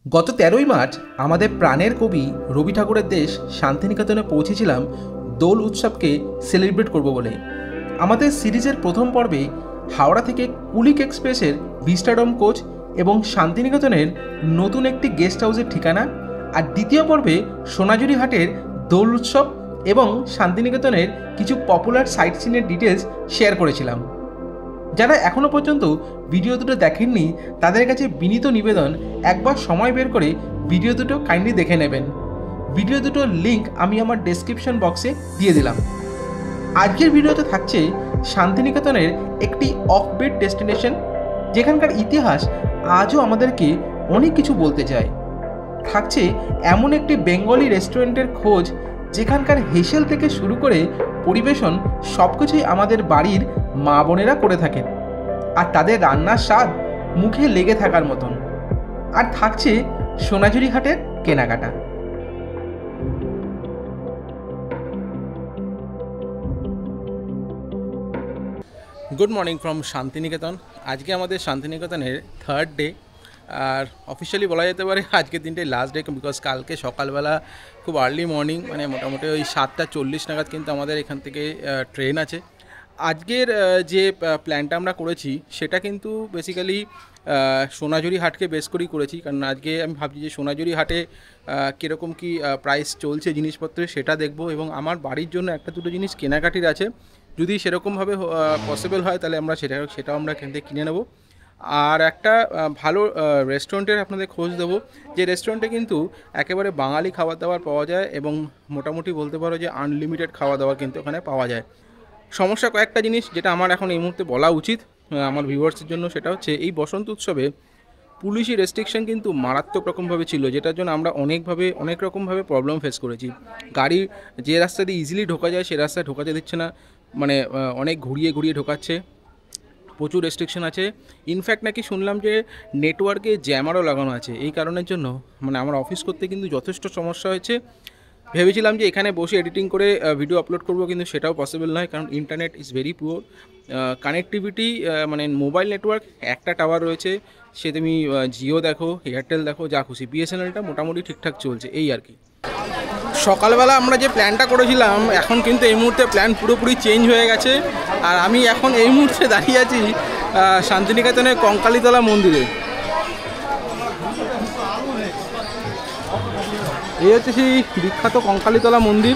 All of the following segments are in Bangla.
গত 13ই মার্চ আমাদের প্রাণের কবি রবি ঠাকুরের দেশ শান্তিনিকেতনে পৌঁছেছিলাম দোল উৎসবকে সেলিব্রেট করব বলে। আমাদের সিরিজের প্রথম পর্বে হাওড়া থেকে কুলিক এক্সপ্রেসের ভিস্টাডোম কোচ এবং শান্তিনিকেতনের নতুন একটি গেস্ট হাউসের ঠিকানা, আর দ্বিতীয় পর্বে সোনাঝুরি হাটের দোল উৎসব এবং শান্তিনিকেতনের কিছু পপুলার সাইট সিনের ডিটেলস শেয়ার করেছিলাম। যারা এখনও পর্যন্ত ভিডিও দুটো দেখেননি তাদের কাছে বিনীত নিবেদন, একবার সময় বের করে ভিডিও দুটো কাইন্ডলি দেখে নেবেন। ভিডিও দুটোর লিঙ্ক আমি আমার ডেসক্রিপশন বক্সে দিয়ে দিলাম। আজকের ভিডিওতে থাকছে শান্তিনিকেতনের একটি অফবিট ডেস্টিনেশন, যেখানকার ইতিহাস আজও আমাদেরকে অনেক কিছু বলতে চায়। থাকছে এমন একটি বেঙ্গলি রেস্টুরেন্টের খোঁজ, যেখানকার হেসেল থেকে শুরু করে পরিবেশন সব কিছুই আমাদের বাড়ির মা বোনেরা করে থাকেন, আর তাদের রান্নার স্বাদ মুখে লেগে থাকার মতন। আর থাকছে সোনাঝুরি হাটের কেনাকাটা। Good morning from Santiniketan. আজকে আমাদের শান্তিনিকেতনের থার্ড ডে, আর অফিসিয়ালি বলা যেতে পারে আজকের দিনটাই লাস্ট ডে, বিকজ কালকে সকালবেলা খুব আর্লি মর্নিং, মানে মোটামুটি ওই 7:40 নাগাদ কিন্তু আমাদের এখান থেকে ট্রেন আছে। আজকের যে প্ল্যানটা আমরা করেছি সেটা কিন্তু বেসিক্যালি সোনাঝুরি হাটকে বেস করেই করেছি, কারণ আজকে আমি ভাবছি যে সোনাঝুরি হাটে কীরকম কী প্রাইস চলছে জিনিসপত্রের সেটা দেখব, এবং আমার বাড়ির জন্য একটা দুটো জিনিস কেনাকাটির আছে। যদি সেরকমভাবে পসিবল হয় তাহলে আমরা সেটাও আমরা এখান থেকে কিনে নেব। আর একটা ভালো রেস্টুরেন্টের আপনাদের খোঁজ দেবো, যে রেস্টুরেন্টে কিন্তু একেবারে বাঙালি খাবার দাবার পাওয়া যায়, এবং মোটামুটি বলতে পারো যে আনলিমিটেড খাওয়া দাওয়া কিন্তু ওখানে পাওয়া যায়। সমস্যা কয়েকটা জিনিস যেটা আমার এখন এই মুহূর্তে বলা উচিত আমার ভিউয়ার্সের জন্য, সেটা হচ্ছে এই বসন্ত উৎসবে পুলিশি রেস্ট্রিকশন কিন্তু মারাত্মক রকমভাবে ছিল, যেটার জন্য আমরা অনেক রকমভাবে প্রবলেম ফেস করেছি। গাড়ি যে রাস্তা দিয়ে ইজিলি ঢোকা যায় সে রাস্তায় ঢোকাতে দিচ্ছে না, মানে অনেক ঘুরিয়ে ঢোকাচ্ছে, প্রচুর রেস্ট্রিকশন আছে। ইনফ্যাক্ট নাকি শুনলাম যে নেটওয়ার্কে জ্যামারও লাগানো আছে। এই কারণের জন্য মানে আমার অফিস করতে কিন্তু যথেষ্ট সমস্যা হয়েছে। ভেবেছিলাম যে এখানে বসে এডিটিং করে ভিডিও আপলোড করব, কিন্তু সেটাও পসিবল নয়, কারণ internet is very poor. Connectivity মানে মোবাইল নেটওয়ার্ক একটা টাওয়ার রয়েছে, সে তুমি জিও দেখো, এয়ারটেল দেখো, যা খুশি, বিএসএনএলটা মোটামুটি ঠিকঠাক চলছে, এই আর কি। সকালবেলা আমরা যে প্ল্যানটা করেছিলাম এখন কিন্তু এই মুহূর্তে প্ল্যান পুরোপুরি চেঞ্জ হয়ে গেছে, আর আমি এখন এই মুহূর্তে দাঁড়িয়ে আছি শান্তিনিকেতনের কঙ্কালীতলা মন্দিরে। এই হচ্ছে সেই বিখ্যাত কঙ্কালীতলা মন্দির।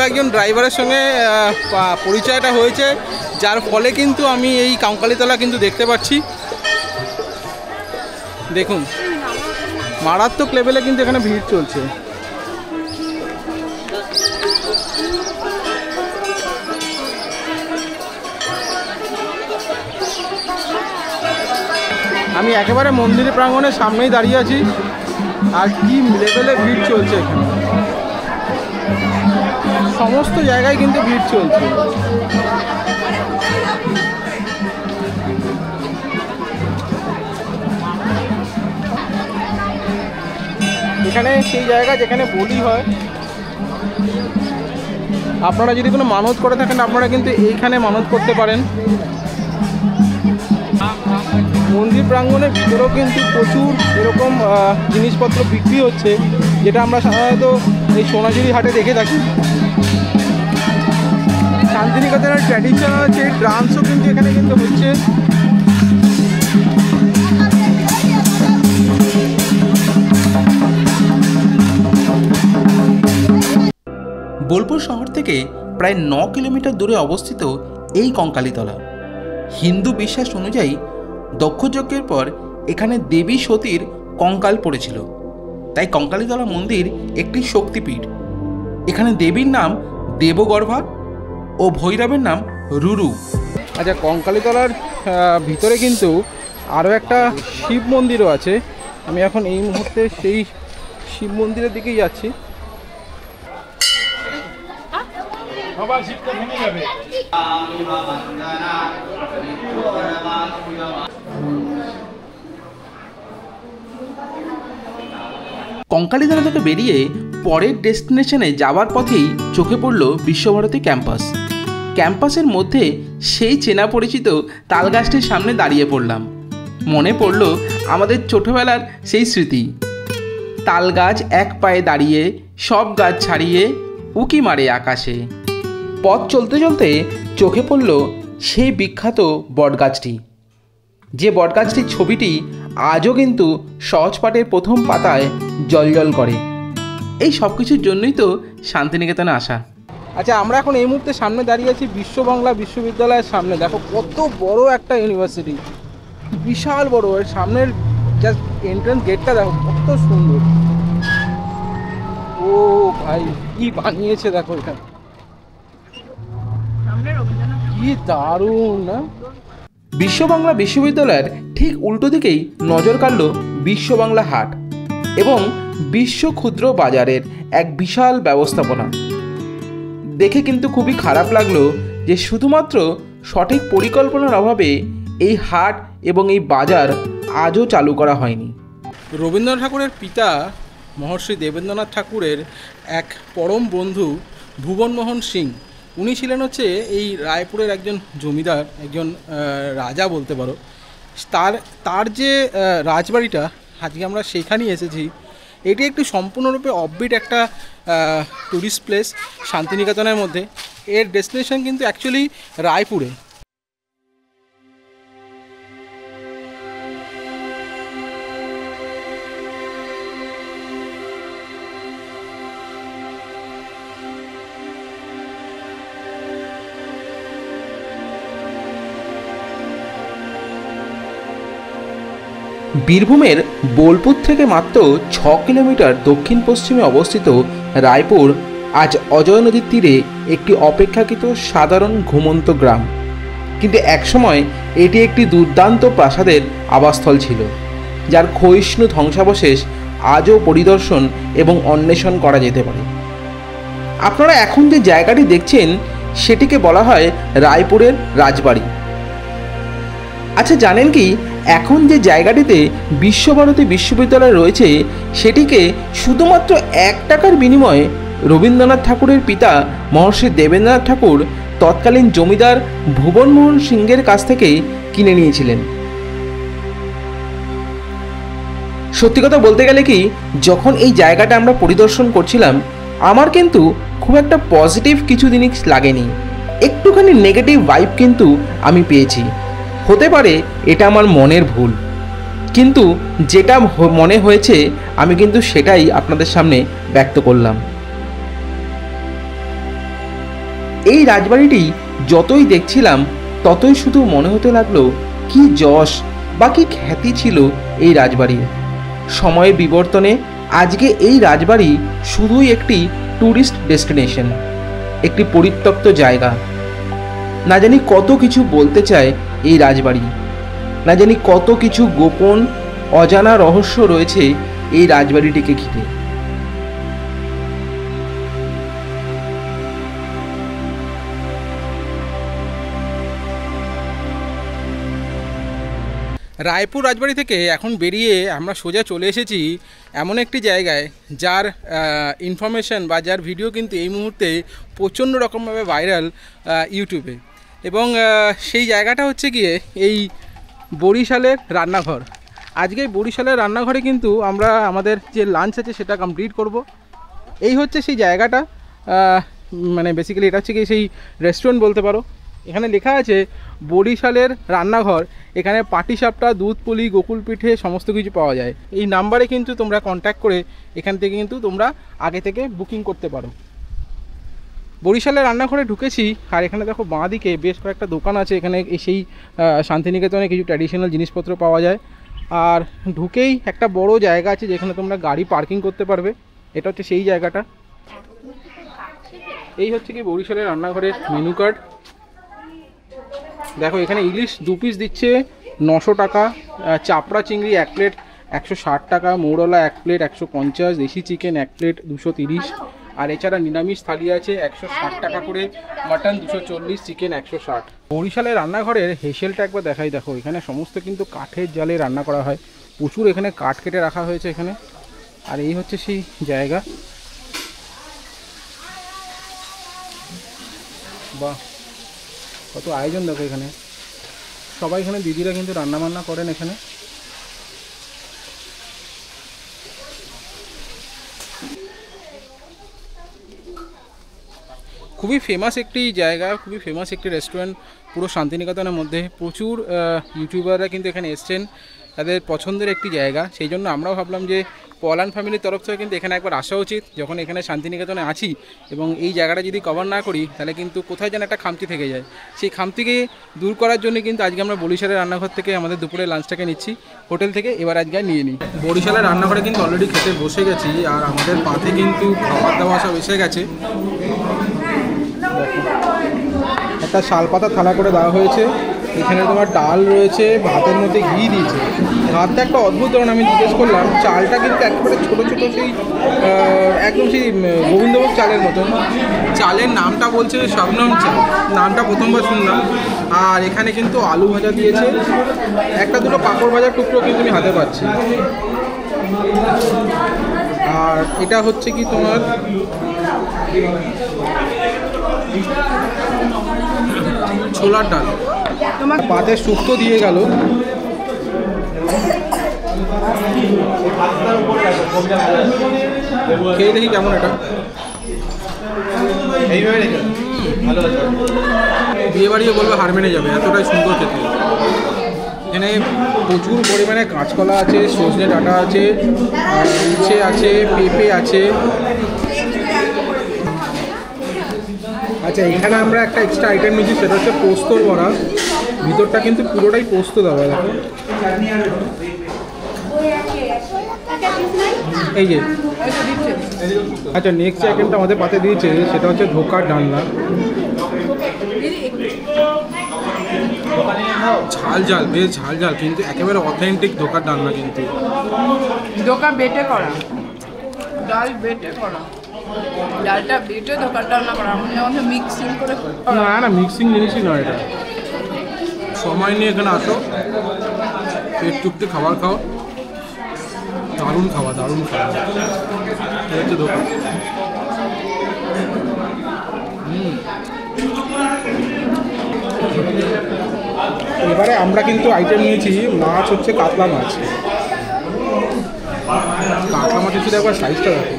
একজন ড্রাইভারের সঙ্গে পরিচয়টা হয়েছে, যার ফলে কিন্তু আমি এই কঙ্কালীতলা কিন্তু দেখতে পাচ্ছি। দেখুন মারাত্মক লেভেলে কিন্তু এখানে ভিড় চলছে। আমি একেবারে মন্দিরের প্রাঙ্গণের সামনেই দাঁড়িয়ে আছি, আর কি লেভেলে ভিড় চলছে এখানে, সমস্ত জায়গায় কিন্তু ভিড় চলছে। এখানে সেই জায়গা যেখানে বলি হয়। আপনারা যদি কোনো মানত করে থাকেন আপনারা কিন্তু এইখানে মানত করতে পারেন। মন্দির প্রাঙ্গণের ভিতরেও কিন্তু প্রচুর এরকম জিনিসপত্র বিক্রি হচ্ছে, যেটা আমরা সাধারণত এই সোনাঝুরি হাটে দেখে থাকি। শান্তিনিকেতনের ট্র্যাডিশনাল যে ডান্সও কিন্তু এখানে কিন্তু হচ্ছে। বোলপুর শহর থেকে প্রায় 9 কিলোমিটার দূরে অবস্থিত এই কঙ্কালীতলা। হিন্দু বিশ্বাস অনুযায়ী দক্ষযজ্ঞের পর এখানে দেবী সতীর কঙ্কাল পড়েছিল, তাই কঙ্কালীতলা মন্দির একটি শক্তিপীঠ। এখানে দেবীর নাম দেবগর্ভা ও ভৈরবের নাম রুরু। আচ্ছা, কঙ্কালীতলার ভিতরে কিন্তু আরও একটা শিব মন্দিরও আছে। আমি এখন এই মুহূর্তে সেই শিব মন্দিরের দিকেই যাচ্ছি। কঙ্কালীতলা থেকে বেরিয়ে পরের ডেস্টিনেশনে যাওয়ার পথেই চোখে পড়ল বিশ্বভারতী ক্যাম্পাস। ক্যাম্পাসের মধ্যে সেই চেনা পরিচিত তালগাছটির সামনে দাঁড়িয়ে পড়লাম। মনে পড়ল আমাদের ছোটবেলার সেই স্মৃতি। তালগাছ এক পায়ে দাঁড়িয়ে সব গাছ ছাড়িয়ে উকি মারে আকাশে। পথ চলতে চলতে চোখে পড়ল সেই বিখ্যাত বটগাছটি, যে বটগাছটির ছবিটি আজও কিন্তু সহজপাঠের প্রথম পাতায় জ্বলজ্বল করে। এই সব কিছুর জন্যই তো শান্তিনিকেতনে আসা। আচ্ছা, আমরা এখন এই মুহূর্তে সামনে দাঁড়িয়ে আছি বিশ্ব বাংলা বিশ্ববিদ্যালয়ের সামনে। দেখো কত বড় একটা ইউনিভার্সিটি, বিশাল বড়। এর সামনের জাস্ট এন্ট্রান্স গেটটা দেখো কত সুন্দর। ও ভাই, কি বানিয়েছে দেখো এখানে, কি দারুণ না? বিশ্ব বাংলা বিশ্ববিদ্যালয়ের ঠিক উল্টো দিকেই নজর কাড়ল বিশ্ব বাংলা হাট এবং বিশ্ব ক্ষুদ্র বাজারের এক বিশাল ব্যবস্থাপনা। দেখে কিন্তু খুবই খারাপ লাগলো যে শুধুমাত্র সঠিক পরিকল্পনার অভাবে এই হাট এবং এই বাজার আজও চালু করা হয়নি। রবীন্দ্রনাথ ঠাকুরের পিতা মহর্ষি দেবেন্দ্রনাথ ঠাকুরের এক পরম বন্ধু ভুবনমোহন সিং, উনি ছিলেন হচ্ছে এই রায়পুরের একজন জমিদার, একজন রাজা বলতে পারো। তার যে রাজবাড়িটা, আজকে আমরা সেইখানেই এসেছি। এটি একটি সম্পূর্ণরূপে অফবিট একটা ট্যুরিস্ট প্লেস শান্তিনিকেতনের মধ্যে। এর ডেস্টিনেশন কিন্তু অ্যাকচুয়ালি রায়পুরে। বীরভূমের বোলপুর থেকে মাত্র 6 কিলোমিটার দক্ষিণ পশ্চিমে অবস্থিত রায়পুর আজ অজয় নদীর তীরে একটি অপেক্ষাকৃত সাধারণ ঘুমন্ত গ্রাম। কিন্তু একসময় এটি একটি দুর্দান্ত প্রাসাদের আবাসস্থল ছিল, যার ক্ষয়িষ্ণু ধ্বংসাবশেষ আজও পরিদর্শন এবং অন্বেষণ করা যেতে পারে। আপনারা এখন যে জায়গাটি দেখছেন সেটিকে বলা হয় রায়পুরের রাজবাড়ি। আচ্ছা, জানেন কি এখন যে জায়গাটিতে বিশ্বভারতী বিশ্ববিদ্যালয় রয়েছে সেটিকে শুধুমাত্র 1 টাকার বিনিময়ে রবীন্দ্রনাথ ঠাকুরের পিতা মহর্ষি দেবেন্দ্রনাথ ঠাকুর তৎকালীন জমিদার ভুবনমোহন সিংয়ের কাছ থেকে কিনে নিয়েছিলেন। সত্যি কথা বলতে গেলে কি, যখন এই জায়গাটা আমরা পরিদর্শন করছিলাম আমার কিন্তু খুব একটা পজিটিভ কিছু জিনিস লাগেনি, একটুখানি নেগেটিভ ভাইব কিন্তু আমি পেয়েছি। হতে পারে এটা আমার মনের ভুল, কিন্তু যেটা মনে হয়েছে আমি কিন্তু সেটাই আপনাদের সামনে ব্যক্ত করলাম। এই রাজবাড়িটি যতই দেখছিলাম ততই শুধু মনে হতে লাগলো কি যশ বা কি খ্যাতি ছিল এই রাজবাড়ির। সময়ের বিবর্তনে আজকে এই রাজবাড়ি শুধুই একটি ট্যুরিস্ট ডেস্টিনেশন, একটি পরিত্যক্ত জায়গা। না জানি কত কিছু বলতে চায় এই রাজবাড়ি, না জানি কত কিছু গোপন অজানা রহস্য রয়েছে এই রাজবাড়িটিকে ঘিরে। রায়পুর রাজবাড়ি থেকে এখন বেরিয়ে আমরা সোজা চলে এসেছি এমন একটি জায়গায় যার ইনফরমেশন বা যার ভিডিও কিন্তু এই মুহূর্তে প্রচণ্ড রকমভাবে ভাইরাল ইউটিউবে। এবং সেই জায়গাটা হচ্ছে গিয়ে এই বরিশালের রান্নাঘর। আজকে এই বরিশালের রান্নাঘরে কিন্তু আমরা আমাদের যে লাঞ্চ আছে সেটা কমপ্লিট করব। এই হচ্ছে সেই জায়গাটা, মানে বেসিক্যালি এটা হচ্ছে কি সেই রেস্টুরেন্ট বলতে পারো। এখানে লেখা আছে বরিশালের রান্নাঘর। এখানে পাটিসাপটা, দুধ পুলি, গোকুল পিঠে সমস্ত কিছু পাওয়া যায়। এই নাম্বারে কিন্তু তোমরা কন্ট্যাক্ট করে এখান থেকে কিন্তু তোমরা আগে থেকে বুকিং করতে পারো। বরিশালের রান্নাঘরে ঢুকেছি, আর এখানে দেখো বাঁ দিকে বেশ কয়েকটা দোকান আছে। এখানে সেই শান্তিনিকেতনে কিছু ট্র্যাডিশনাল জিনিসপত্র পাওয়া যায়। আর ঢুকেই একটা বড় জায়গা আছে যেখানে তোমরা গাড়ি পার্কিং করতে পারবে। এটা হচ্ছে সেই জায়গাটা। এই হচ্ছে কি বরিশালের রান্নাঘরের মেনু কার্ড। দেখো এখানে ইলিশ 2 পিস দিচ্ছে 900 টাকা, চাপড়া চিংড়ি 1 প্লেট 160 টাকা, মৌরলা 1 প্লেট 150, দেশি চিকেন 1 প্লেট 230, আর এছাড়া নিরামিষ থালি আছে 160 টাকা করে, মাটন 240, চিকেন 160। বরিশালের রান্নাঘরের হেসেলটা একবার দেখাই। দেখো এখানে সমস্ত কিন্তু কাঠের জালে রান্না করা হয়, প্রচুর এখানে কাঠ কেটে রাখা হয়েছে এখানে। আর এই হচ্ছে সেই জায়গা। বাহ, কত আয়োজন দেখো এখানে, সবাই এখানে দিদিরা কিন্তু রান্নাবান্না করেন এখানে। খুবই ফেমাস একটি জায়গা, খুবই ফেমাস একটি রেস্টুরেন্ট পুরো শান্তিনিকেতনের মধ্যে। প্রচুর ইউটিউবাররা কিন্তু এখানে এসছেন, তাদের পছন্দের একটি জায়গা। সেই জন্য আমরাও ভাবলাম যে পলান ফ্যামিলির তরফ থেকে কিন্তু এখানে একবার আসা উচিত, যখন এখানে শান্তিনিকেতনে আছি। এবং এই জায়গাটা যদি কভার না করি তাহলে কিন্তু কোথায় যেন একটা খামতি থেকে যায়। সেই খামতিকে দূর করার জন্য কিন্তু আজকে আমরা বরিশালের রান্নাঘর থেকে আমাদের দুপুরে লাঞ্চটাকে নিচ্ছি হোটেল থেকে। এবার আজকে নিয়ে নিই বরিশালের রান্নাঘরে কিন্তু অলরেডি খেতে বসে গেছি, আর আমাদের পাতে কিন্তু খাবার দাবার সব এসে গেছে। একটা শালপাতা থালা করে দেওয়া হয়েছে, এখানে তোমার ডাল রয়েছে, ভাতের মধ্যে ঘি দিয়েছে। ভাতটা একটা অদ্ভুত ধরনের, আমি জিজ্ঞেস করলাম, চালটা কিন্তু একেবারে ছোটো ছোটো, সেই একদম সেই গোবিন্দভোগ চালের মতন। চালের নামটা বলছে শবনম চাল, নামটা প্রথমবার শুনলাম। আর এখানে কিন্তু আলু ভাজা দিয়েছে, একটা দুটো পাঁপড় ভাজার টুকরো কিন্তু আমি হাতে পাচ্ছি। আর এটা হচ্ছে কি তোমার ছোলার ডাল, পাতে শুক্তো দিয়ে গেল। খেয়ে দেখি কেমন এটা। বিয়ে বাড়িও বলবে হার মেনে যাবে, এতটাই সুন্দর খেতে। এখানে প্রচুর পরিমাণে কাঁচকলা আছে, সজনে ডাঁটা আছে, উচ্ছে আছে, পেঁপে আছে। আচ্ছা, এখানে আমরা একটা এক্সট্রা আইটেম নিচ্ছি, সেটা হচ্ছে পোস্তর বড়া। ভিতরটা কিন্তু পুরোটাই পোস্ত দেওয়া, দেখো। এই যে আচ্ছা, নেক্সট যে আইটেমটা আমাদের পাতে দিয়েছে সেটা হচ্ছে ধোকার ডালনা। ঝাল ঝাল, বেশ ঝাল ঝাল, কিন্তু একেবারে অথেন্টিক ধোকার ডালনা। কিন্তু ধোকা বেটে করা, ডাল বেটে করা, ডালটা বেটে ধোকার ডালনা করা, মানে মিক্সিং করে। না না, মিক্সিং জিনিসই নয় এটা। সময় নিয়ে এখানে আসো, পেট টুকটে খাবার খাও, দারুণ খাওয়া, দারুণ খাওয়া। এটা হচ্ছে ধোকা। এবারে আমরা কিন্তু আইটেম নিয়েছি, মাছ হচ্ছে কাতলা মাছ। কাতলা মাছের শুধু একবার সাইজটা দেখো,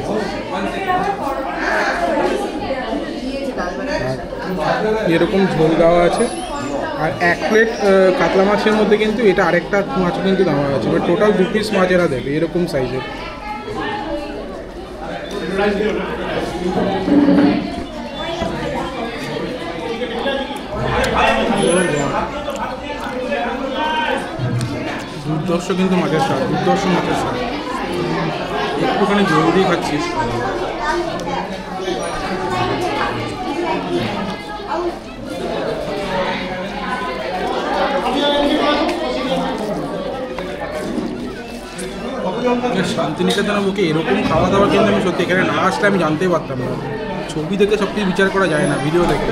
এরকম ঝোল দেওয়া আছে। আর এক প্লেট কাতলা মাছের মধ্যে কিন্তু এটা আরেকটা মাছ কিন্তু দেওয়া আছে, এবার টোটাল 2 পিস মাছ এরা দেবে এরকম সাইজের। দুর্দর্শ কিন্তু মাছের স্বাদ, দুর্দর্শ মাছের স্বাদ। একটুখানি জল দিয়ে খাচ্ছিস। শান্তিনিকেতনের বুকে এরকম খাওয়া দাওয়া কিন্তু আমি সত্যি এখানে না আসলে আমি জানতেই পারতাম না। ছবি দেখে সব কিছু বিচার করা যায় না, ভিডিও দেখে।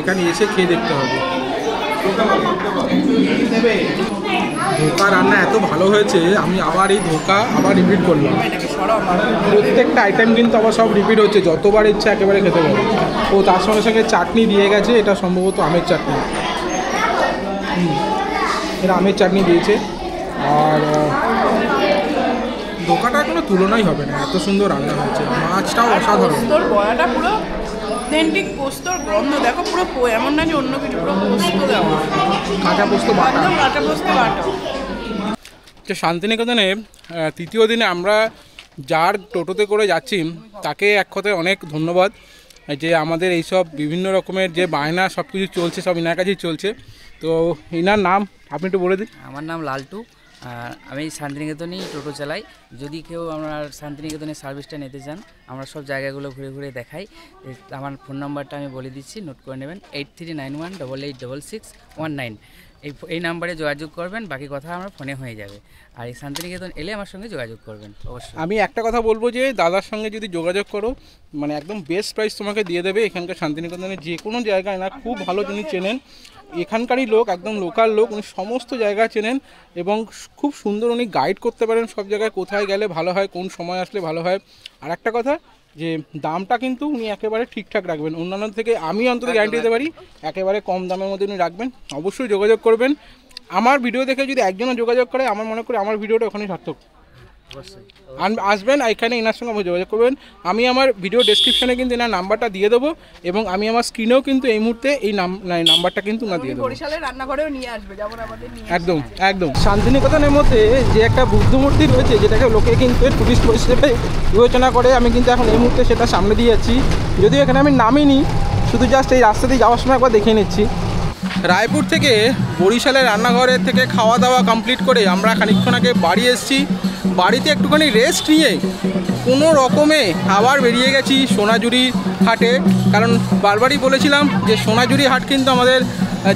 এখানে এসে খেয়ে দেখতে হবে। ধোকা রান্না এত ভালো হয়েছে, আমি আবার এই ধোকা আবার রিপিট করলাম। প্রত্যেকটা আইটেম কিন্তু আবার সব রিপিট হচ্ছে, যতবার ইচ্ছা একেবারে খেতে পারে। ও তার সঙ্গে সঙ্গে চাটনি দিয়ে গেছে, এটা সম্ভবত আমের চাটনি। এটা আমের চাটনি দিয়েছে। আর ধোকাটা কোনো তুলনাই হবে না, এত সুন্দর রান্না হয়েছে। মাছটাও অসাধারণ। পোস্তর বড়াটা পুরো অথেন্টিক পোস্তর গন্ধ দেখো, পুরো এমন না যে অন্য কিছু, পুরো পোস্ত দেওয়া, কাঁচা পোস্ত বাটা, কাঁচা পোস্ত বাটা। শান্তিনিকেতনে তৃতীয় দিনে আমরা যার টোটোতে করে যাচ্ছি তাকে এক কথায় অনেক ধন্যবাদ, যে আমাদের এইসব বিভিন্ন রকমের যে বায়না সব কিছু চলছে সব ইনার কাছেই চলছে। তো ইনার নাম আপনি একটু বলে দিন। আমার নাম লালটু, আমি শান্তিনিকেতনেই টোটো চালাই। যদি কেউ আমরা শান্তিনিকেতনের সার্ভিসটা নিতে চান, আমরা সব জায়গাগুলো ঘুরে ঘুরে দেখাই। আমার ফোন নাম্বারটা আমি বলে দিচ্ছি, নোট করে নেবেন, 8391886619। এই নাম্বারে যোগাযোগ করবেন, বাকি কথা আমার ফোনে হয়ে যাবে। আর এই শান্তিনিকেতন এলে আমার সঙ্গে যোগাযোগ করবেন অবশ্যই। আমি একটা কথা বলবো, যে দাদার সঙ্গে যদি যোগাযোগ করো, মানে একদম বেস্ট প্রাইস তোমাকে দিয়ে দেবে। এখানকার শান্তিনিকেতনের যে কোনো জায়গায় না, খুব ভালো যিনি চেনেন, এখানকারই লোক, একদম লোকাল লোক, উনি সমস্ত জায়গা চেনেন এবং খুব সুন্দর উনি গাইড করতে পারেন সব জায়গায়, কোথায় গেলে ভালো হয়, কোন সময় আসলে ভালো হয়। আর একটা কথা, যে দামটা কিন্তু উনি একেবারে ঠিকঠাক রাখবেন, অন্যান্য থেকে আমি অন্তত গ্যারান্টি দিতে পারি একেবারে কম দামের মধ্যে উনি রাখবেন। অবশ্যই যোগাযোগ করবেন। আমার ভিডিও দেখে যদি একজনও যোগাযোগ করে আমার মনে করি আমার ভিডিওটা ওখানেই সার্থক। আসবেন এখানে এনার সঙ্গে যোগাযোগ করবেন। আমি আমার ভিডিও ডেসক্রিপশনে কিন্তু এনার নাম্বারটা দিয়ে দেবো এবং আমি আমার স্ক্রিনেও কিন্তু এই মুহূর্তে এই নাম্বারটা কিন্তু না দিয়ে দেবো। বরিশালের রান্নাঘরেও নিয়ে আসবে, যেমন আমাদের নিয়ে একদম একদম। শান্তিনিকেতনের মধ্যে যে একটা বুদ্ধ মূর্তি রয়েছে যেটাকে লোকে কিন্তু টুরিস্ট হিসেবে বিবেচনা করে, আমি কিন্তু এখন এই মুহূর্তে সেটা সামনে দিয়ে যাচ্ছি। যদিও এখানে আমি নামিনি, শুধু জাস্ট এই রাস্তা দিয়ে যাওয়ার সময় একবার দেখে নিচ্ছি। রায়পুর থেকে বরিশালের রান্নাঘরের থেকে খাওয়া দাওয়া কমপ্লিট করে আমরা খানিকক্ষণ আগে বাড়ি এসেছি। বাড়িতে একটুখানি রেস্ট নিয়ে কোনো রকমে আবার বেরিয়ে গেছি সোনাঝুরি হাটে, কারণ বারবারই বলেছিলাম যে সোনাঝুরি হাট কিন্তু আমাদের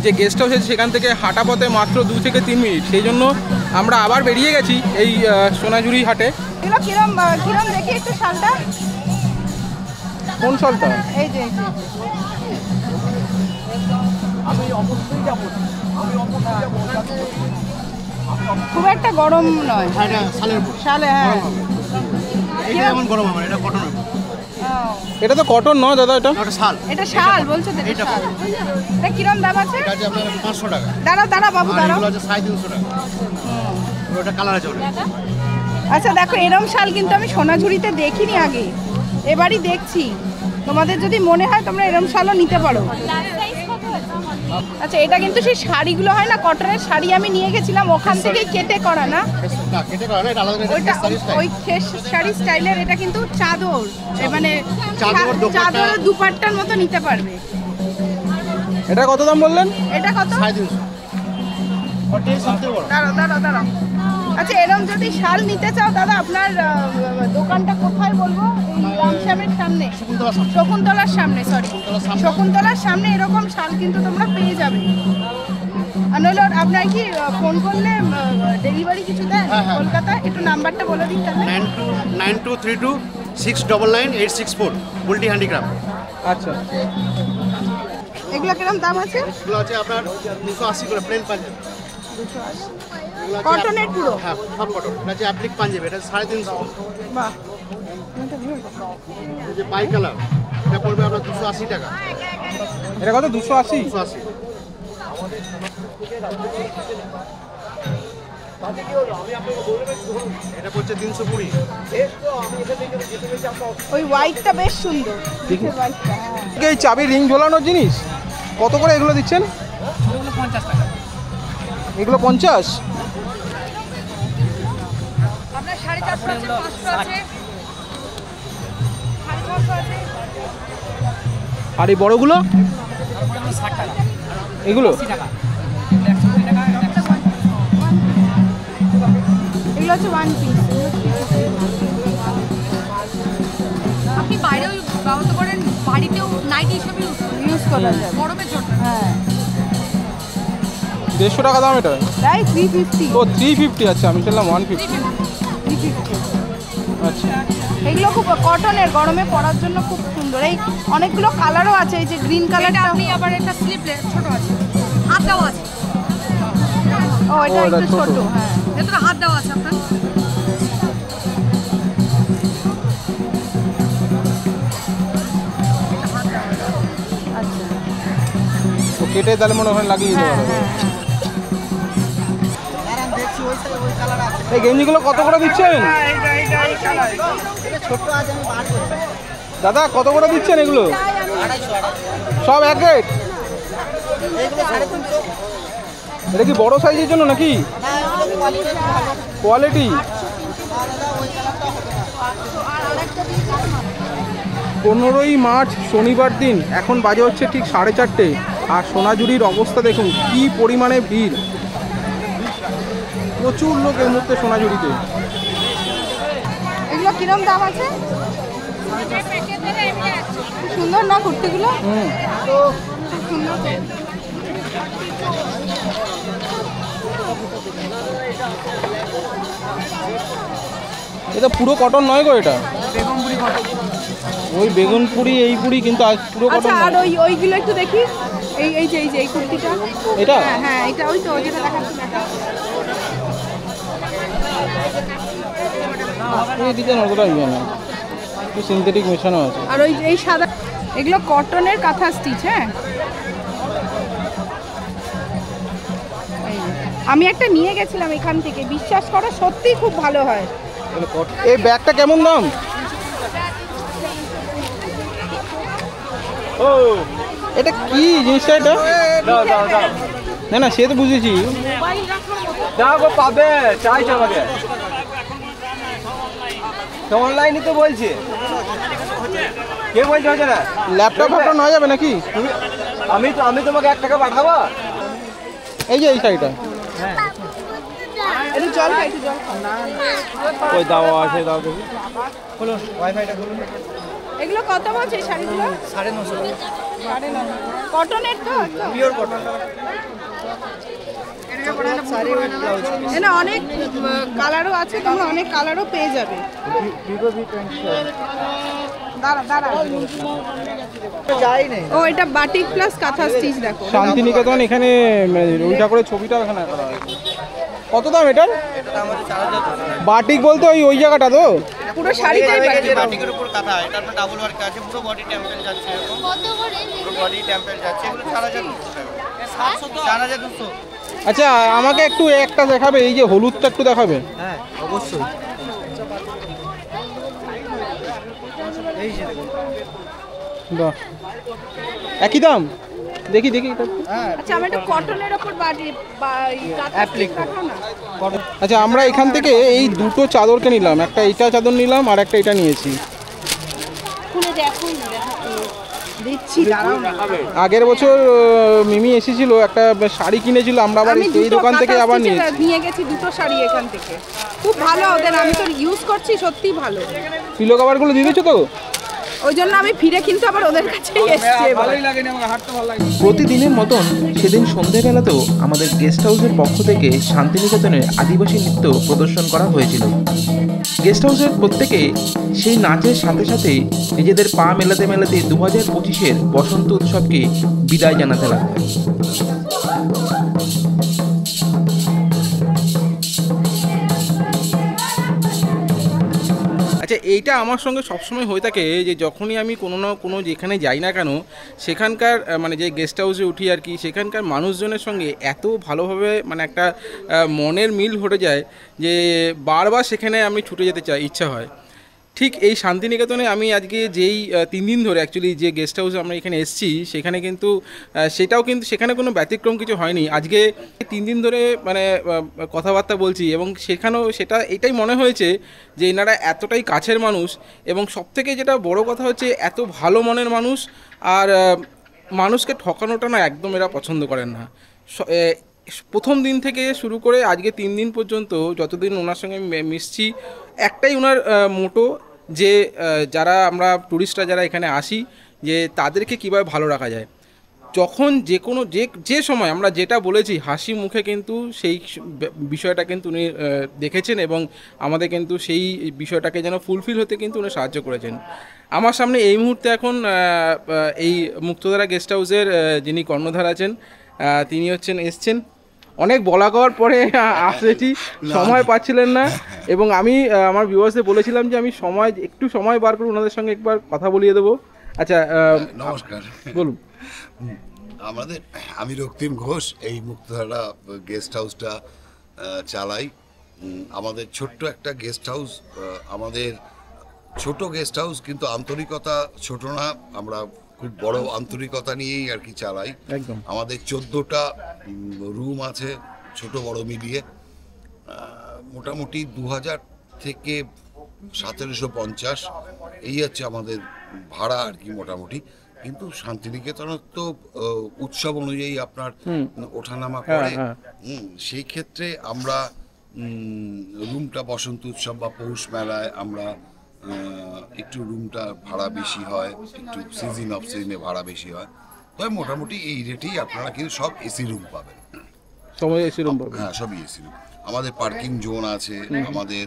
যে গেস্ট হাউস আছে সেখান থেকে হাঁটা পথে মাত্র 2 থেকে 3 মিনিট। সেই জন্য আমরা আবার বেরিয়ে গেছি এই সোনাঝুরি হাটে। এগুলো কিরম কিরম দেখি একটু শালটা। কোন শালটা? এই যে খুব একটা গরম নয়। শালে, হ্যাঁ এটা তো কটন নয় দাদা, এটা শাল বলছো তো? এটা শাল। এটা কিরম দাম আছে? এটা আছে আপনার 500 টাকা। দাঁড়া বাবু দাঁড়াও। এগুলো আছে 350 টাকা। ওটা কালার আছে ওটা। আচ্ছা দেখো, এরম শাল কিন্তু আমি সোনাঝুরিতে দেখিনি আগে, এবারই দেখছি। তোমাদের যদি মনে হয় তোমরা এরম শালও নিতে পারো। আচ্ছা, এটা কিন্তু সেই শাড়িগুলো হয় না, কটনের শাড়ি আমি নিয়ে গেছিলাম ওখান থেকেই কেটে করা না? না কেটে করা না, এটা আলাদা ওইটা ওই খেস শাড়ি স্টাইলের। এটা কিন্তু চাদর, মানে চাদরের দুপাট্টার মতো নিতে পারবে। এটা কত দাম বললেন? এটা কত? 350। ওটাই সবথেকে বড়। দাঁড়াও। আচ্ছা, এরকম যদি শাল নিতে চাও দাদা, আপনার দোকানটা কোথায় বলবো? এই রামশ্যামের সামনে, শকুন্তলার সামনে, সরি শকুন্তলার সামনে এরকম শাল কিন্তু তোমরা পেয়ে যাবে। আর নইলে আপনার কি ফোন করলে ডেলিভারি কিছু দেন কলকাতায়? একটু নাম্বারটা বলে দিন তাহলে। 9232699864 বুলটি হ্যান্ডিক্রাফট। আচ্ছা, এগুলো কিরকম দাম আছে? এগুলো আছে আপনার 280 করে প্লেন পাঞ্জাবি। 280 কটনের পুরো? হ্যাঁ সব কটন। এটা আছে অ্যাপ্লিক পাঞ্জাবি, এটা 350। বাহ, এই যে বাই কালার, এটা পড়বে আপনার 280 টাকা। এটা কত? 280? 280। এটা পড়ছে 320। ওই হোয়াইটটা বেশ সুন্দর। দেখি। হোয়াইটটা, হ্যাঁ। এই চাবি রিং ঝোলানোর জিনিস কত করে এগুলো দিচ্ছেন? এগুলো 50 টাকা। এগুলো 50? আপনার 450 আছে, 500 আছে, 650 আছে। আর এই বড়গুলো? 60 টাকা। এগুলো 80 টাকা। 120 টাকা। এগুলো হচ্ছে 1 পিস। আপনি বাইরেও ব্যবহার করেন, বাড়িতেও নাইট হিসেবে ইউজ করা যায় গরমের জন্য। হ্যাঁ। 150 টাকা দাম এটা? তাই 350। ও 350। আচ্ছা, আমি বললাম 150। 350। আচ্ছা, এগুলো খুব কটনের, গরমে পরার জন্য খুব সুন্দর। এই অনেকগুলো কালারও আছে, এই যে গ্রিন এটা কালারটা। আপনি আবার একটা স্লিপলেস ছোট আছে, হাত দেওয়া আছে, ও এটা এটা একটু ছোট। ছোট, হ্যাঁ। ভেতরে হাত দেওয়া আছে আপনার। আচ্ছা, তো কেটে তাহলে মনে হয় লাগিয়ে দিতে হ্যাঁ পারবে। হ্যাঁ। এই গেঞ্জিগুলো কত করে দিচ্ছেন দাদা? কত করে দিচ্ছেন এগুলো? সব এক রেট? এটা কি বড় সাইজের জন্য নাকি? কোয়ালিটি? 15ই মার্চ শনিবার দিন, এখন বাজে হচ্ছে ঠিক 4:30, আর সোনাঝুরির অবস্থা দেখুন কি পরিমাণে ভিড়। প্রচুর লোক এর মধ্যে সোনাঝুরিতে। এগুলো কিরম দাম আছে? খুব সুন্দর না কুর্তিগুলো? খুব সুন্দর। এটা পুরো কটন নয় গো, এটা ওই বেগুনপুরি এই পুরি, কিন্তু আজ পুরো আচ্ছা, কটন আর নয়। ওইগুলো একটু দেখি। এই কুর্তিটা। এটা? হ্যাঁ হ্যাঁ, এটা ওই তো যেটা দেখাচ্ছি। এই ডিজাইন অতটা ইয়ে না। একটু সিনথেটিক মেশানো আছে। আর ওই এই সাদা এগুলো কটনের কাঁথা স্টিচ। হ্যাঁ, এই যে। আমি একটা নিয়ে গেছিলাম এখান থেকে, বিশ্বাস করো সত্যিই খুব ভালো হয়। এই ব্যাগটা কেমন দাম? ও এটা কি জিনিসটা? এটা না না, সে তো বুঝেছি। দেখো পাবে চাইছে আমাকে তো অনলাইনে তো বলছে, কে বলছে হচ্ছে না? ল্যাপটপ ফ্যাপটপ নেওয়া যাবে নাকি? আমি তোমাকে 1 টাকা পাঠাবো। এই যে এই শাড়িটা, একটু জল খাই, একটু জল খাও। ওই দাও আছে, দাও দেখি। হলো ওয়াইফাইটা হলো। এগুলো কত বলছে এই শাড়িগুলো? 950 কটনের তো পিওর কটন। না অনেক কালারও আছে, তোমরা অনেক কালারও পেয়ে যাবে। দাঁড়া দাঁড়া, ও এটা বাটিক প্লাস কাঁথা স্টিচ। দেখো শান্তিনিকেতন, এখানে ওইটা করে ছবিটা এখানে করা আছে। কত দাম এটার? বাটিক বলতে ওই জায়গাটা তো পুরো শাড়িটাই বাটিক। বাটিকের উপর কাঁথা, এটা আপনার ডাবল ওয়ার্ক আছে, পুরো বডি টেম্পল যাচ্ছে এরকম, পুরো বডি টেম্পল যাচ্ছে, এগুলো 4200 টাকা। 4200। আচ্ছা আমাকে একটু একটা দেখাবে, এই যে হলুদটা একটু দেখাবে। হ্যাঁ অবশ্যই। এই যে বাহ, একই দাম। দেখি দেখি এটা। আচ্ছা আমি একটা কটনের উপর বাটি কাঁথা স্টিচ দেখাও না। আচ্ছা আমরা এখান থেকে এই দুটো চাদরকে নিলাম, একটা এটা চাদর নিলাম আর একটা এটা নিয়েছি। খুলে দেখো, দিচ্ছি, দাঁড়াও না। আগের বছর মিমি এসেছিল, একটা শাড়ি কিনেছিল, আমরা আবার আমি এই দোকান থেকে আবার নিয়ে গেছি দুটো শাড়ি এখান থেকে, খুব ভালো ওদের। আমি তো ইউজ করছি, সত্যি ভালো। পিলো কভারগুলো দিয়ে দিচ্ছ তো? ওই জন্য আমি ফিরে কিন্তু আবার ওদের কাছেই এসেছি। ভালোই লাগে না, আমাকে হাঁটতে ভালো লাগে। প্রতিদিনের মতন সেদিন সন্ধেবেলাতেও আমাদের গেস্ট হাউসের পক্ষ থেকে শান্তিনিকেতনের আদিবাসী নৃত্য প্রদর্শন করা হয়েছিল। গেস্ট হাউসের প্রত্যেকে সেই নাচের সাথে সাথে নিজেদের পা মেলাতে মেলাতে 2025-এর বসন্ত উৎসবকে বিদায় জানাতে লাগলো। আচ্ছা এইটা আমার সঙ্গে সবসময় হয়ে থাকে যে যখনই আমি কোনো না কোনো যেখানে যাই না কেন, সেখানকার মানে যে গেস্ট হাউসে উঠি আর কি, সেখানকার মানুষজনের সঙ্গে এত ভালোভাবে মানে একটা মনের মিল ঘটে যায় যে বারবার সেখানে আমি ছুটে যেতে চাই, ইচ্ছা হয়। ঠিক এই শান্তিনিকেতনে আমি আজকে যেই 3 দিন ধরে অ্যাকচুয়ালি যে গেস্ট হাউসে আমরা এখানে এসেছি, সেখানে কিন্তু সেটাও কিন্তু সেখানে কোনো ব্যতিক্রম কিছু হয়নি। আজকে 3 দিন ধরে মানে কথাবার্তা বলছি এবং সেখানেও সেটা এটাই মনে হয়েছে যে এনারা এতটাই কাছের মানুষ, এবং সবথেকে যেটা বড় কথা হচ্ছে এত ভালো মনের মানুষ, আর মানুষকে ঠকানোটা না একদম এরা পছন্দ করেন না। প্রথম দিন থেকে শুরু করে আজকে 3 দিন পর্যন্ত যতদিন ওনার সঙ্গে মিশছি, একটাই ওনার মোটো যে যারা আমরা টুরিস্টরা যারা এখানে আসি, যে তাদেরকে কীভাবে ভালো রাখা যায়। যখন যে কোনো যে সময় আমরা যেটা বলেছি হাসি মুখে কিন্তু সেই বিষয়টা কিন্তু উনি দেখেছেন এবং আমাদের কিন্তু সেই বিষয়টাকে যেন ফুলফিল হতে কিন্তু উনি সাহায্য করেছেন। আমার সামনে এই মুহূর্তে এখন এই মুক্তধারা গেস্ট হাউসের যিনি কর্ণধার আছেন, তিনি এসছেন অনেক বলা করার পরে আসেছি, সময় পাচ্ছিলেন না, এবং আমি আমার ভিউয়ার্সদের বলেছিলাম যে আমি একটু সময় বার করে ওনাদের সঙ্গে একবার কথা বলিয়ে দেবো। আচ্ছা নমস্কার, বলুন। আমি রক্তিম ঘোষ, এই মুক্তধারা গেস্ট হাউসটা চালাই। আমাদের ছোট্ট একটা গেস্ট হাউস, আমাদের ছোট গেস্ট হাউস কিন্তু আন্তরিকতা ছোট না, আমরা খুব বড় আন্তরিকতা নিয়েই আর কি চালাই। একদম। আমাদের 14টা রুম আছে, ছোট বড় মিলিয়ে। মোটামুটি 2000 থেকে 1750 এই হচ্ছে আমাদের ভাড়া আর কি মোটামুটি। কিন্তু শান্তিনিকেতনের তো উৎসব অনুযায়ী আপনার ওঠানামা করে, সেই ক্ষেত্রে আমরা রুমটা বসন্ত উৎসব বা পৌষ মেলায় আমরা একটু রুমটা ভাড়া বেশি হয়, একটু সিজন অফ সিজনে ভাড়া বেশি হয়। তবে মোটামুটি এই রেটেই আপনারা কিন্তু সব এসি রুম পাবেন। সময় এসি রুম পাবেন? হ্যাঁ, সবই এসি রুম। আমাদের পার্কিং জোন আছে, আমাদের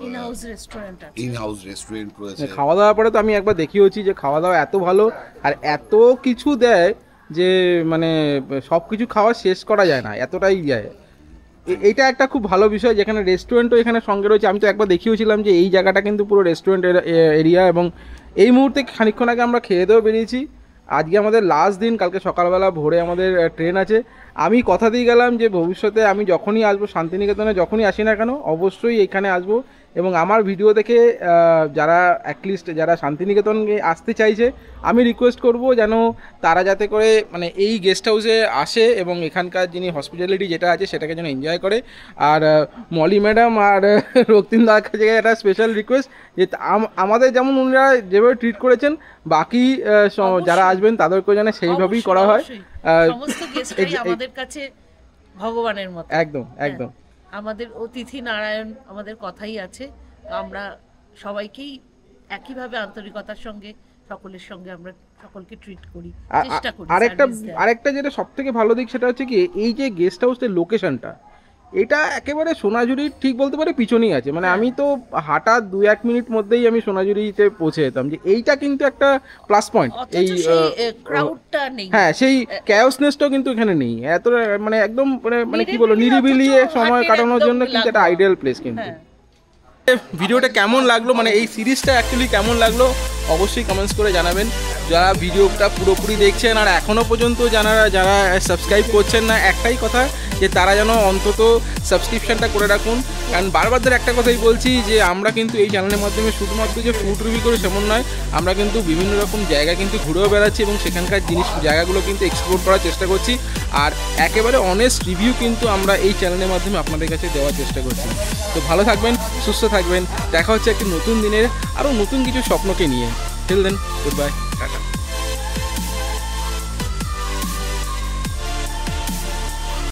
ইন হাউস রেস্টুরেন্ট রয়েছে। খাওয়া দাওয়ার পরে তো আমি একবার দেখিয়েছি যে খাওয়া দাওয়া এত ভালো আর এত কিছু দেয় যে মানে সব কিছু খাওয়া শেষ করা যায় না, এতটাই দেয়। এইটা একটা খুব ভালো বিষয়, যেখানে রেস্টুরেন্টও এখানে সঙ্গে রয়েছে। আমি তো একবার দেখিয়েছিলাম যে এই জায়গাটা কিন্তু পুরো রেস্টুরেন্ট এরিয়া, এবং এই মুহূর্তে খানিকক্ষণ আগে আমরা খেয়ে দেওয়া বেরিয়েছি। আজকে আমাদের লাস্ট দিন, কালকে সকালবেলা ভোরে আমাদের ট্রেন আছে। আমি কথা দিয়ে গেলাম যে ভবিষ্যতে আমি যখনই আসবো শান্তিনিকেতনে, যখনই আসি না কেন অবশ্যই এখানে আসবো, এবং আমার ভিডিও দেখে যারা অ্যাটলিস্ট যারা শান্তিনিকেতনে আসতে চাইছে আমি রিকোয়েস্ট করব যেন তারা যাতে করে মানে এই গেস্ট হাউসে আসে এবং এখানকার যিনি হসপিটালিটি যেটা আছে সেটাকে যেন এনজয় করে। আর মলি ম্যাডাম আর রক্তিম দার কাছে একটা স্পেশাল রিকোয়েস্ট যে আমাদের যেমন উনারা যেভাবে ট্রিট করেছেন বাকি যারা আসবেন তাদেরকেও যেন সেইভাবেই করা হয়। সমস্ত গেস্টরাই আমাদের কাছে ভগবানের মতো। একদম একদম। আমাদের অতিথি নারায়ণ আমাদের কথাই আছে। আমরা সবাইকেই একইভাবে আন্তরিকতার সঙ্গে সকলের সঙ্গে আমরা সকলকে ট্রিট করি, চেষ্টা করি। আরেকটা যেটা সবথেকে ভালো দিক সেটা হচ্ছে কি এই যে গেস্ট হাউসের লোকেশনটা, এটা একেবারে সোনাঝুরির ঠিক বলতে পারে পিছনেই আছে। মানে আমি তো হাঁটা 2-1 মিনিট মধ্যেই আমি সোনাঝুরিতে পৌঁছে যেতাম। যে এইটা কিন্তু একটা প্লাস পয়েন্ট। এই ক্রাউডটা নেই, হ্যাঁ সেই ক্যাওসনেসটাও কিন্তু এখানে নেই। এত মানে একদম মানে কি বলবো নিরিবিলি সময় কাটানোর জন্য কিন্তু একটা আইডিয়াল প্লেস। কিন্তু ভিডিওটা কেমন লাগলো, মানে এই সিরিজটা অ্যাকচুয়ালি কেমন লাগলো অবশ্যই কমেন্টস করে জানাবেন। যারা ভিডিওটা পুরোপুরি দেখছেন আর এখনও পর্যন্ত যারা সাবস্ক্রাইব করছেন না, একটাই কথা যে তারা যেন অন্তত সাবস্ক্রিপশানটা করে রাখুন। কারণ বারবার ধরে একটা কথাই বলছি যে আমরা কিন্তু এই চ্যানেলের মাধ্যমে শুধুমাত্র যে ফুড রিভিউ করি সেমন নয়, আমরা কিন্তু বিভিন্ন রকম জায়গা কিন্তু ঘুরেও বেড়াচ্ছি এবং সেখানকার জায়গাগুলো কিন্তু এক্সপ্লোর করার চেষ্টা করছি। আর একেবারে অনেস্ট রিভিউ কিন্তু আমরা এই চ্যানেলের মাধ্যমে আপনাদের কাছে দেওয়ার চেষ্টা করছি। তো ভালো থাকবেন, সুস্থ থাকবেন, দেখা হচ্ছে একটি নতুন দিনের আরও নতুন কিছু স্বপ্নকে নিয়ে। Till then, good bye, tata.